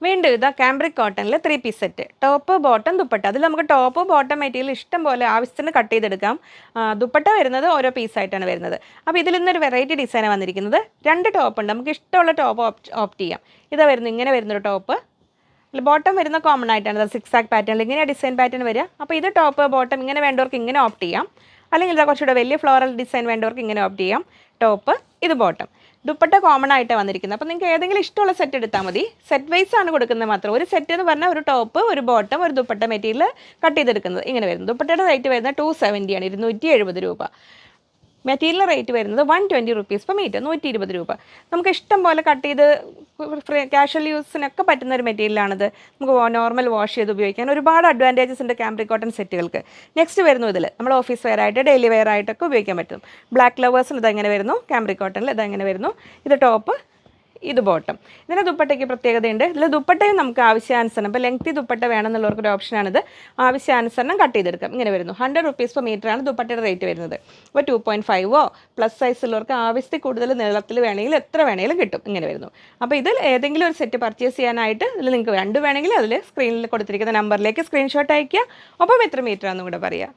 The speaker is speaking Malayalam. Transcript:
വീണ്ടും ഇതാ കാംബ്രിക് കോട്ടണിൽ 3 piece set, top bottom dupatta. അതിൽ നമുക്ക് ടോപ്പ് ബോട്ടം മെറ്റീരിയൽ ഇഷ്ടം പോലെ ആവശ്യത്തിന് കട്ട് ചെയ്തെടുക്കാം. ദുപ്പട്ട വരുന്നത് ഓരോ പീസായിട്ടാണ് വരുന്നത്. അപ്പോൾ ഇതിൽ നിന്നൊരു വെറൈറ്റി ഡിസൈനാണ് വന്നിരിക്കുന്നത്. 2 ടോപ്പ് ഉണ്ട്, നമുക്ക് ഇഷ്ടമുള്ള ടോപ്പ് ഓപ്റ്റ് ചെയ്യാം. ഇതാ വരുന്നു, ഇങ്ങനെ വരുന്നൊരു ടോപ്പ്. ബോട്ടം വരുന്ന കോമൺ ആയിട്ടാണ്, 6 ആക്ക് പാറ്റേണിൽ ഇങ്ങനെയാണ് ഡിസൈൻ പാറ്റേൺ വരിക. അപ്പോൾ ഇത് ടോപ്പ് ബോട്ടം ഇങ്ങനെ വേണ്ടവർക്ക് ഇങ്ങനെ ഓപ്റ്റ് ചെയ്യാം. അല്ലെങ്കിൽ ഇതാ കുറച്ചുകൂടെ വലിയ ഫ്ലോറൽ ഡിസൈൻ വേണ്ടവർക്ക് ഇങ്ങനെ ഓപ്റ്റ് ചെയ്യാം. ടോപ്പ്, ഇത് ബോട്ടം. ദുപ്പട്ട കോമൺ ആയിട്ടാണ് വന്നിരിക്കുന്നത്. അപ്പോൾ നിങ്ങൾക്ക് ഏതെങ്കിലും ഇഷ്ടമുള്ള സെറ്റ് എടുത്താൽ മതി. സെറ്റ് വൈസ് ആണ് കൊടുക്കുന്നത് മാത്രം. ഒരു സെറ്റ് എന്ന് പറഞ്ഞാൽ ഒരു ടോപ്പ്, ഒരു ബോട്ടം, ഒരു ദുപ്പട്ട മെറ്റീരിയൽ കട്ട് ചെയ്തെടുക്കുന്നത് ഇങ്ങനെ വരുന്നു. ദുപ്പട്ടയുടെ റേറ്റ് വരുന്നത് 270 ആണ്, 270 രൂപ. മെറ്റീരിയൽ റേറ്റ് വരുന്നത് 120 റുപ്പീസ് പെർ മീറ്റർ, 120 രൂപ. നമുക്ക് ഇഷ്ടം പോലെ കട്ട് ചെയ്ത് കാഷ്വൽ യൂസിനൊക്കെ പറ്റുന്ന ഒരു മെറ്റീരിയലാണിത്. നമുക്ക് നോർമൽ വാഷ് ചെയ്ത് ഉപയോഗിക്കാൻ ഒരുപാട് അഡ്വാൻറ്റേജസ് ഉണ്ട് കാംബ്രിക് കോട്ടൺ സെറ്റുകൾക്ക്. നെക്സ്റ്റ് വരുന്നു ഇതിൽ നമ്മൾ ഓഫീസ് വെയർ ആയിട്ട് ഡെയിലി വെയർ ആയിട്ടൊക്കെ ഉപയോഗിക്കാൻ പറ്റും. ബ്ലാക്ക് ലവേഴ്സിന് ഇതെങ്ങനെ വരുന്നു, കാംബ്രിക് കോട്ടണിൽ ഇതെങ്ങനെ വരുന്നു. ഇത് ടോപ്പ്, ഇത് ബോട്ടം. ഇതിൻ്റെ ദുപ്പട്ടയ്ക്ക് പ്രത്യേകതയുണ്ട്. ഇതിൽ ദുപ്പട്ടയും നമുക്ക് ആവശ്യാനുസരണം, ഇപ്പോൾ ലെങ്തി ദുപ്പട്ട വേണമെന്നുള്ളവർക്കൊരു ഓപ്ഷനാണിത്. ആവശ്യാനുസരണം കട്ട് ചെയ്തെടുക്കാം. ഇങ്ങനെ വരുന്നു. 100 റുപ്പീസ് പെർ മീറ്ററാണ് ദുപ്പട്ടയുടെ റേറ്റ് വരുന്നത്. അപ്പോൾ 2.5 പ്ലസ് സൈസ് ഉള്ളവർക്ക് ആവശ്യത്തിൽ കൂടുതൽ നീളത്തിൽ വേണമെങ്കിൽ എത്ര വേണമെങ്കിലും കിട്ടും. ഇങ്ങനെ വരുന്നു. അപ്പോൾ ഇതിൽ ഏതെങ്കിലും ഒരു സെറ്റ് പർച്ചേസ് ചെയ്യാനായിട്ട് ഇതിൽ നിങ്ങൾക്ക് 2 വേണമെങ്കിൽ അതിൽ സ്ക്രീനിൽ കൊടുത്തിരിക്കുന്ന നമ്പറിലേക്ക് സ്ക്രീൻഷോട്ട് അയയ്ക്കുക. ഒപ്പം എത്ര മീറ്ററാണെന്നും കൂടെ പറയുക.